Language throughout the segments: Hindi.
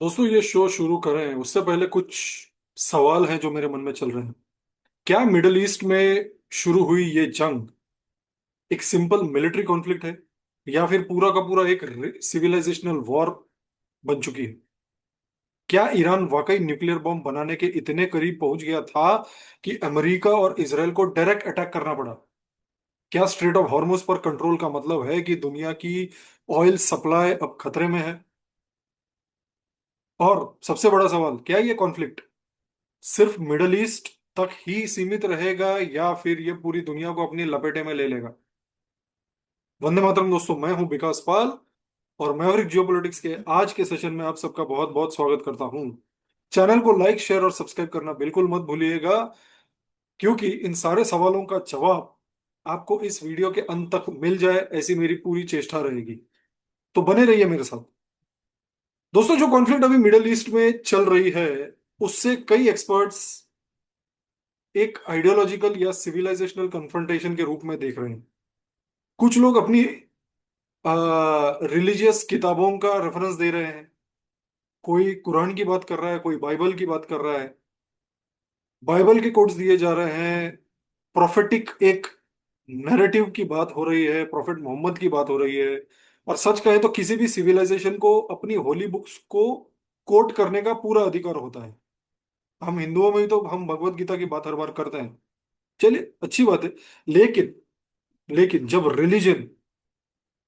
दोस्तों ये शो शुरू करें उससे पहले कुछ सवाल हैं जो मेरे मन में चल रहे हैं। क्या मिडल ईस्ट में शुरू हुई ये जंग एक सिंपल मिलिट्री कॉन्फ्लिक्ट है या फिर पूरा का पूरा एक सिविलाइजेशनल वॉर बन चुकी है? क्या ईरान वाकई न्यूक्लियर बॉम्ब बनाने के इतने करीब पहुंच गया था कि अमेरिका और इसराइल को डायरेक्ट अटैक करना पड़ा? क्या स्ट्रेट ऑफ हॉर्मुज पर कंट्रोल का मतलब है कि दुनिया की ऑयल सप्लाई अब खतरे में है? और सबसे बड़ा सवाल, क्या ये कॉन्फ्लिक्ट सिर्फ मिडल ईस्ट तक ही सीमित रहेगा या फिर ये पूरी दुनिया को अपनी लपेटे में ले लेगा? वंदे मातरम दोस्तों, मैं हूं विकास पाल और मैवरिक जियोपॉलिटिक्स के आज के सेशन में आप सबका बहुत बहुत स्वागत करता हूं। चैनल को लाइक शेयर और सब्सक्राइब करना बिल्कुल मत भूलिएगा, क्योंकि इन सारे सवालों का जवाब आपको इस वीडियो के अंत तक मिल जाए ऐसी मेरी पूरी चेष्टा रहेगी। तो बने रहिए मेरे साथ। दोस्तों, जो कॉन्फ्लिक्ट अभी मिडिल ईस्ट में चल रही है उससे कई एक्सपर्ट्स एक आइडियोलॉजिकल या सिविलाइजेशनल कन्फ्रंटेशन के रूप में देख रहे हैं। कुछ लोग अपनी रिलीजियस किताबों का रेफरेंस दे रहे हैं। कोई कुरान की बात कर रहा है, कोई बाइबल की बात कर रहा है। बाइबल के कोट्स दिए जा रहे हैं। प्रोफेटिक एक नैरेटिव की बात हो रही है, प्रॉफेट मोहम्मद की बात हो रही है। और सच कहे तो किसी भी सिविलाइजेशन को अपनी होली बुक्स को कोट करने का पूरा अधिकार होता है। हम हिंदुओं में ही तो हम भगवत गीता की बात हर बार करते हैं। चलिए, अच्छी बात है। लेकिन लेकिन जब रिलीजन,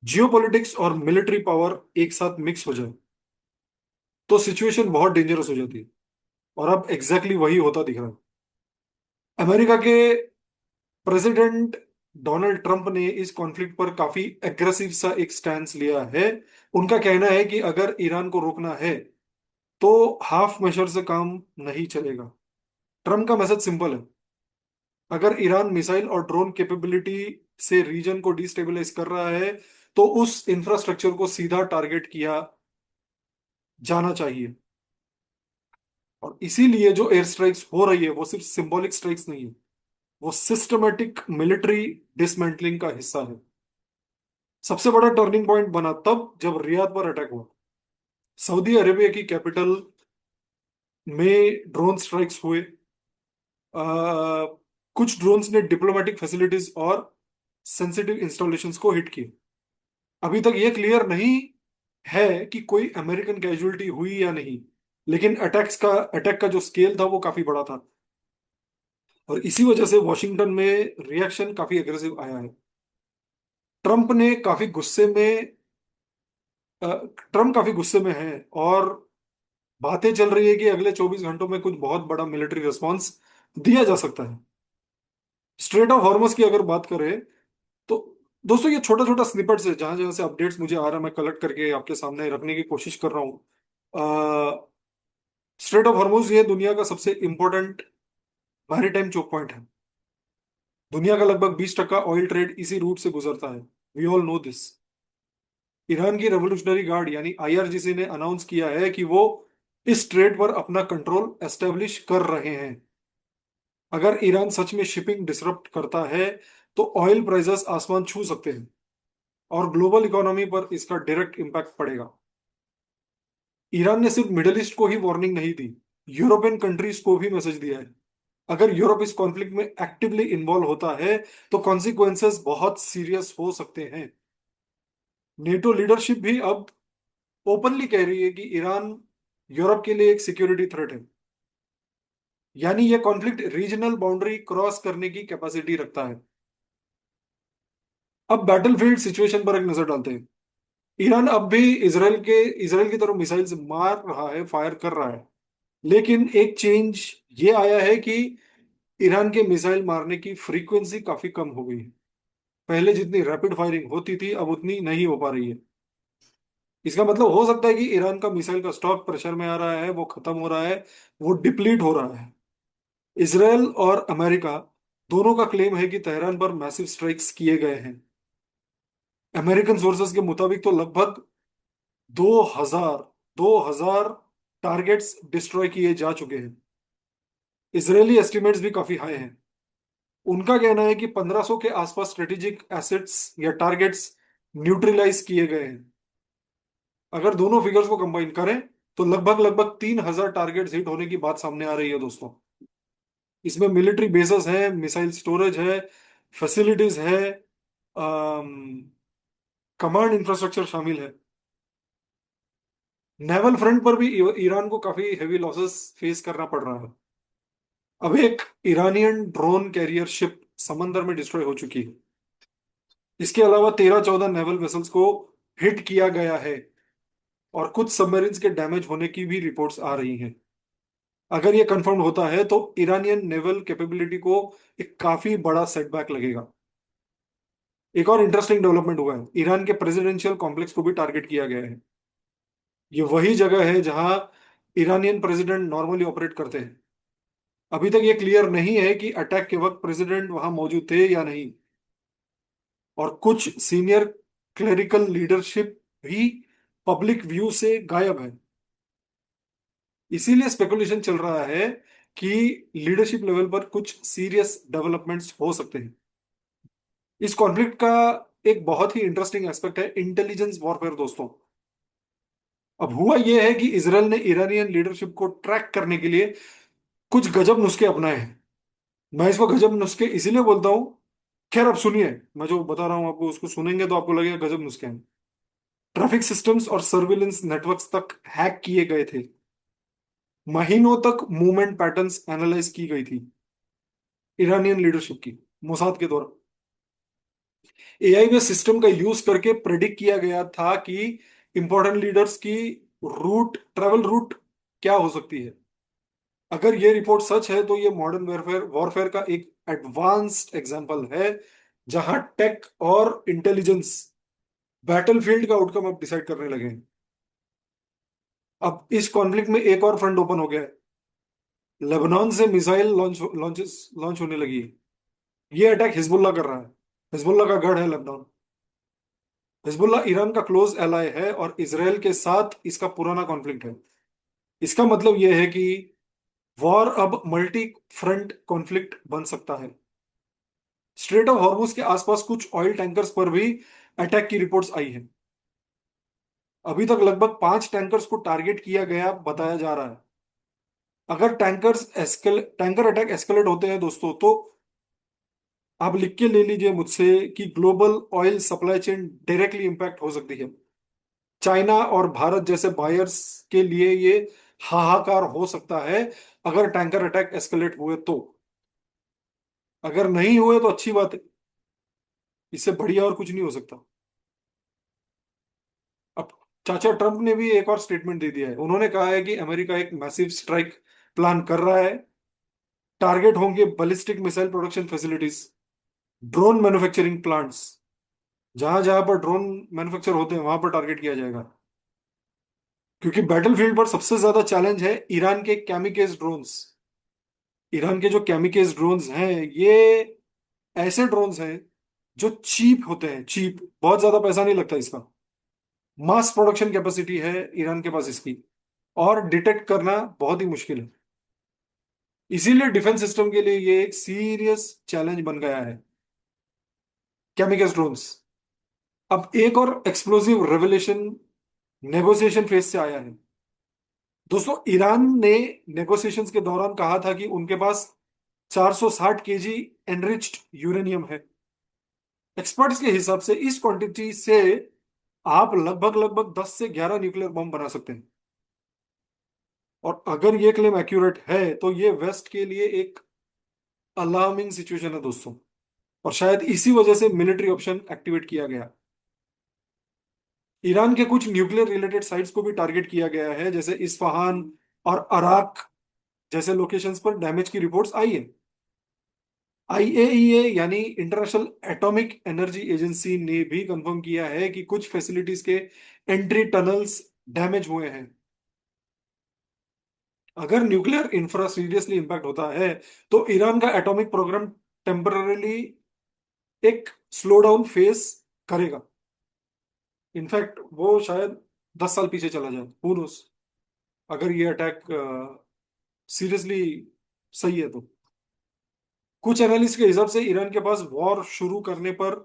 जियोपॉलिटिक्स और मिलिट्री पावर एक साथ मिक्स हो जाए तो सिचुएशन बहुत डेंजरस हो जाती है। और अब एग्जैक्टली वही होता दिख रहा है। अमेरिका के प्रेसिडेंट डोनाल्ड ट्रंप ने इस कॉन्फ्लिक्ट पर काफी एग्रेसिव सा एक स्टैंस लिया है। उनका कहना है कि अगर ईरान को रोकना है तो हाफ मेजर से काम नहीं चलेगा। ट्रंप का मैसेज सिंपल है। अगर ईरान मिसाइल और ड्रोन कैपेबिलिटी से रीजन को डिस्टेबलाइज कर रहा है तो उस इंफ्रास्ट्रक्चर को सीधा टारगेट किया जाना चाहिए। और इसीलिए जो एयर स्ट्राइक्स हो रही है वो सिर्फ सिंबॉलिक स्ट्राइक्स नहीं है, वो सिस्टमेटिक मिलिट्री डिसमेंटलिंग का हिस्सा है। सबसे बड़ा टर्निंग पॉइंट बना तब जब रियाद पर अटैक हुआ। सऊदी अरेबिया की कैपिटल में ड्रोन स्ट्राइक्स हुए। आ, कुछ ड्रोन्स ने डिप्लोमेटिक फैसिलिटीज और सेंसिटिव इंस्टॉलेशंस को हिट किए। अभी तक ये क्लियर नहीं है कि कोई अमेरिकन कैजुअलिटी हुई या नहीं, लेकिन अटैक का जो स्केल था वो काफी बड़ा था। और इसी वजह से वॉशिंगटन में रिएक्शन काफी एग्रेसिव आया है। ट्रंप ने काफी गुस्से में ट्रंप काफी गुस्से में है और बातें चल रही है कि अगले 24 घंटों में कुछ बहुत बड़ा मिलिट्री रिस्पांस दिया जा सकता है। स्ट्रेट ऑफ हॉर्मस की अगर बात करें तो दोस्तों ये छोटा छोटा स्निपेट्स है, जहां जहां से अपडेट्स मुझे आ रहा है मैं कलेक्ट करके आपके सामने रखने की कोशिश कर रहा हूँ। स्ट्रेट ऑफ हॉर्मुज ये दुनिया का सबसे इंपॉर्टेंट मैरीटाइम चोक पॉइंट है। दुनिया का लगभग 20% ऑयल ट्रेड इसी रूट से गुजरता है। We all know this. Iran की रेवोल्यूशनरी गार्ड यानी आईआरजीसी ने अनाउंस किया है कि वो इस ट्रेड पर अपना कंट्रोल एस्टेब्लिश कर रहे हैं। अगर ईरान सच में शिपिंग डिसरप्ट करता है तो ऑयल प्राइसेस आसमान छू सकते हैं और ग्लोबल इकोनॉमी पर इसका डायरेक्ट इम्पैक्ट पड़ेगा। ईरान ने सिर्फ मिडिल ईस्ट को ही वार्निंग नहीं दी, यूरोपियन कंट्रीज को भी मैसेज दिया है। अगर यूरोप इस कॉन्फ्लिक्ट में एक्टिवली इन्वॉल्व होता है तो कॉन्सिक्वेंसेस बहुत सीरियस हो सकते हैं। नेटो लीडरशिप भी अब ओपनली कह रही है कि ईरान यूरोप के लिए एक सिक्योरिटी थ्रेट है। यानी यह कॉन्फ्लिक्ट रीजनल बाउंड्री क्रॉस करने की कैपेसिटी रखता है। अब बैटलफील्ड सिचुएशन पर एक नजर डालते हैं। ईरान अब भी इसराइल की तरफ मिसाइल्स मार रहा है, फायर कर रहा है। लेकिन एक चेंज ये आया है कि ईरान के मिसाइल मारने की फ्रीक्वेंसी काफी कम हो गई है। पहले जितनी रैपिड फायरिंग होती थी अब उतनी नहीं हो पा रही है। इसका मतलब हो सकता है कि ईरान का मिसाइल का स्टॉक प्रेशर में आ रहा है, वो खत्म हो रहा है, वो डिप्लीट हो रहा है। इसराइल और अमेरिका दोनों का क्लेम है कि तेहरान पर मैसिव स्ट्राइक्स किए गए हैं। अमेरिकन सोर्सेस के मुताबिक तो लगभग 2000 2000 टारगेट्स डिस्ट्रॉय किए जा चुके हैं। इजरायली एस्टिमेट्स भी काफी हाई हैं। उनका कहना है कि 1500 के आसपास स्ट्रेटेजिक एसेट्स या टारगेट्स न्यूट्रलाइज किए गए हैं। अगर दोनों फिगर्स को कंबाइन करें तो लगभग लगभग 3,000 टारगेट्स हिट होने की बात सामने आ रही है दोस्तों। इसमें मिलिट्री बेसेस है, मिसाइल स्टोरेज है, फैसिलिटीज है, कमांड इंफ्रास्ट्रक्चर शामिल है। नेवल फ्रंट पर भी ईरान को काफी हेवी लॉसेस फेस करना पड़ रहा है। अब एक ईरानियन ड्रोन कैरियर शिप समंदर में डिस्ट्रॉय हो चुकी है। इसके अलावा 13-14 नेवल वेसल्स को हिट किया गया है, और कुछ सबमरीन्स के डैमेज होने की भी रिपोर्ट्स आ रही हैं। अगर ये कंफर्म होता है तो ईरानियन नेवल कैपेबिलिटी को एक काफी बड़ा सेटबैक लगेगा। एक और इंटरेस्टिंग डेवलपमेंट हुआ है, ईरान के प्रेसिडेंशियल कॉम्प्लेक्स को भी टारगेट किया गया है। ये वही जगह है जहां ईरानियन प्रेसिडेंट नॉर्मली ऑपरेट करते हैं। अभी तक ये क्लियर नहीं है कि अटैक के वक्त प्रेसिडेंट वहां मौजूद थे या नहीं, और कुछ सीनियर क्लेरिकल लीडरशिप भी पब्लिक व्यू से गायब है। इसीलिए स्पेकुलेशन चल रहा है कि लीडरशिप लेवल पर कुछ सीरियस डेवलपमेंट्स हो सकते हैं। इस कॉन्फ्लिक्ट का एक बहुत ही इंटरेस्टिंग एस्पेक्ट है इंटेलिजेंस वॉरफेयर दोस्तों। अब हुआ यह है कि इसराइल ने ईरानियन लीडरशिप को ट्रैक करने के लिए कुछ गजब नुस्खे अपनाए हैं। मैं इसको गजब नुस्खे इसीलिए बोलता हूं, खैर अब सुनिए, मैं जो बता रहा हूं आपको उसको सुनेंगे तो आपको लगेगा गजब नुस्खे हैं। ट्रैफिक सिस्टम्स और सर्विलेंस नेटवर्क्स तक हैक किए गए थे। महीनों तक मूवमेंट पैटर्न्स एनालाइज की गई थी ईरानियन लीडरशिप की, मोसाद के द्वारा। एआई बेस्ड सिस्टम का यूज करके प्रेडिक्ट किया गया था कि इंपॉर्टेंट लीडर्स की ट्रेवल रूट क्या हो सकती है। अगर ये रिपोर्ट सच है तो ये मॉडर्न वॉरफेयर वॉरफेयर का एक एडवांस्ड एग्जांपल है, जहां टेक और इंटेलिजेंस बैटलफील्ड का आउटकम अब डिसाइड करने लगे हैं। अब इस कॉन्फ्लिक्ट में एक और फ्रंट ओपन हो गया है। लेबनान से मिसाइल लॉन्च होने लगी है। ये अटैक हिजबुल्ला कर रहा है। हिजबुल्ला का गढ़ है लेबनान। हिजबुल्ला ईरान का क्लोज एलाय है और इसराइल के साथ इसका पुराना कॉन्फ्लिक्ट है। इसका मतलब यह है कि वॉर अब मल्टी फ्रंट कॉन्फ्लिक्ट बन सकता है। स्ट्रेट ऑफ हॉर्मुज के आसपास कुछ ऑयल टैंकर्स पर भी अटैक की रिपोर्ट्स आई हैं। अभी तक लगभग 5 टैंकर्स को टारगेट किया गया बताया जा रहा है। अगर टैंकर अटैक एस्केलेट होते हैं दोस्तों, तो आप लिख के ले लीजिए मुझसे कि global oil supply chain directly impact हो सकती है। चाइना और भारत जैसे बायर्स के लिए ये हाहाकार हो सकता है अगर टैंकर अटैक एस्केलेट हुए तो। अगर नहीं हुए तो अच्छी बात है, इससे बढ़िया और कुछ नहीं हो सकता। अब चाचा ट्रंप ने भी एक और स्टेटमेंट दे दिया है। उन्होंने कहा है कि अमेरिका एक मैसिव स्ट्राइक प्लान कर रहा है। टारगेट होंगे ballistic missile production facilities, drone manufacturing plants. जहां जहां पर ड्रोन मैन्युफैक्चर होते हैं वहां पर टारगेट किया जाएगा। क्योंकि बैटलफील्ड पर सबसे ज्यादा चैलेंज है ईरान के कैमिकेज ड्रोन्स। ईरान के जो कैमिकेज ड्रोन्स हैं, ये ऐसे ड्रोन्स हैं जो चीप होते हैं। चीप, बहुत ज्यादा पैसा नहीं लगता इसका। मास प्रोडक्शन कैपेसिटी है ईरान के पास इसकी, और डिटेक्ट करना बहुत ही मुश्किल है। इसीलिए डिफेंस सिस्टम के लिए ये एक सीरियस चैलेंज बन गया है, कैमिकल ड्रोन्स। अब एक और एक्सप्लोसिव रेवलेशन नेगोशिएशन फेज से आया है दोस्तों। ईरान ने नेगोशिएशंस के दौरान कहा था कि उनके पास 460 केजी एनरिच्ड यूरेनियम है। एक्सपर्ट्स के हिसाब से इस क्वांटिटी से आप लगभग लगभग 10 से 11 न्यूक्लियर बम बना सकते हैं। और अगर ये क्लेम एक्यूरेट है तो ये वेस्ट के लिए एक अलार्मिंग सिचुएशन है दोस्तों। और शायद इसी वजह से मिलिट्री ऑप्शन एक्टिवेट किया गया। ईरान के कुछ न्यूक्लियर रिलेटेड साइट्स को भी टारगेट किया गया है, जैसे इस्फहान और अराक जैसे लोकेशंस पर डैमेज की रिपोर्ट्स आई है। आईएईए यानी इंटरनेशनल एटॉमिक एनर्जी एजेंसी ने भी कंफर्म किया है कि कुछ फैसिलिटीज के एंट्री टनल्स डैमेज हुए हैं। अगर न्यूक्लियर इंफ्रा सीरियसली इंपैक्ट होता है तो ईरान का एटॉमिक प्रोग्राम टेम्पररीली एक स्लो डाउन फेस करेगा। इनफैक्ट वो शायद 10 साल पीछे चला जाए, हु नोस, अगर ये अटैक सीरियसली सही है तो। कुछ एनालिस्ट के हिसाब से ईरान के पास वॉर शुरू करने पर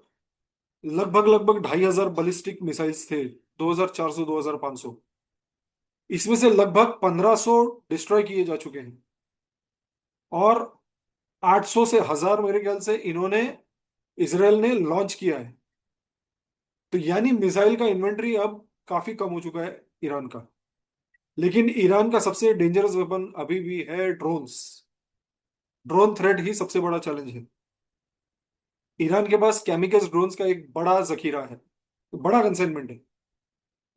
लगभग लगभग 2,500 बैलिस्टिक मिसाइल्स थे, 2,400 2,500। इसमें से लगभग 1500 डिस्ट्रॉय किए जा चुके हैं, और 800 से 1000 मेरे ख्याल से इन्होंने, इसराइल ने लॉन्च किया है। तो यानी मिसाइल का इन्वेंटरी अब काफी कम हो चुका है ईरान का। लेकिन ईरान का सबसे डेंजरस वेपन अभी भी है ड्रोन्स। ड्रोन थ्रेट ही सबसे बड़ा चैलेंज है। ईरान के पास कैमिकल्स ड्रोन्स का एक बड़ा जखीरा है, बड़ा कंसाइनमेंट है।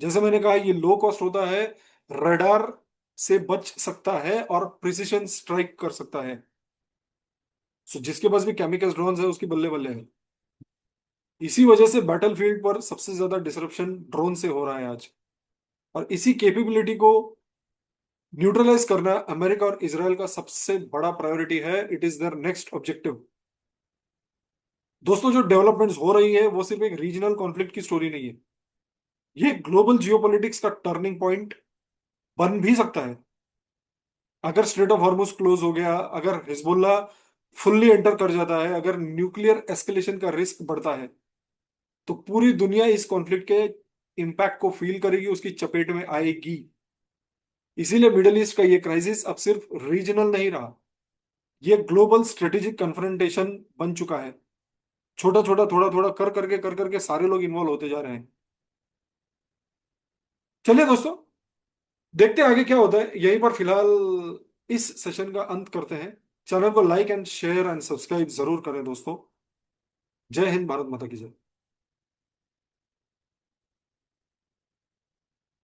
जैसे मैंने कहा, ये लो कॉस्ट होता है, रडार से बच सकता है और प्रिसिशन स्ट्राइक कर सकता है। सो जिसके पास भी केमिकल ड्रोन्स है उसकी बल्ले बल्ले है। इसी वजह से बैटलफील्ड पर सबसे ज्यादा डिसरप्शन ड्रोन से हो रहा है आज। और इसी कैपेबिलिटी को न्यूट्रलाइज करना अमेरिका और इसराइल का सबसे बड़ा प्रायोरिटी है। It is their next objective. दोस्तों, जो डेवलपमेंट्स हो रही है वो सिर्फ एक रीजनल कॉन्फ्लिक्ट की स्टोरी नहीं है, ये ग्लोबल जियोपॉलिटिक्स का टर्निंग पॉइंट बन भी सकता है। अगर स्ट्रेट ऑफ हॉर्मुज क्लोज हो गया, अगर हिजबुल्ला फुल्ली एंटर कर जाता है, अगर न्यूक्लियर एस्केलेशन का रिस्क बढ़ता है, तो पूरी दुनिया इस कॉन्फ्लिक्ट के इम्पैक्ट को फील करेगी, उसकी चपेट में आएगी। इसीलिए मिडल ईस्ट का ये क्राइसिस अब सिर्फ रीजनल नहीं रहा, ये ग्लोबल स्ट्रेटेजिक कन्फ्रंटेशन बन चुका है। छोटा छोटा, थोड़ा थोड़ा कर करके सारे लोग इन्वॉल्व होते जा रहे हैं। चलिए दोस्तों, देखते हैं आगे क्या होता है। यहीं पर फिलहाल इस सेशन का अंत करते हैं। चैनल को like and share and subscribe जरूर करें दोस्तों। जय हिंद, भारत माता की जय।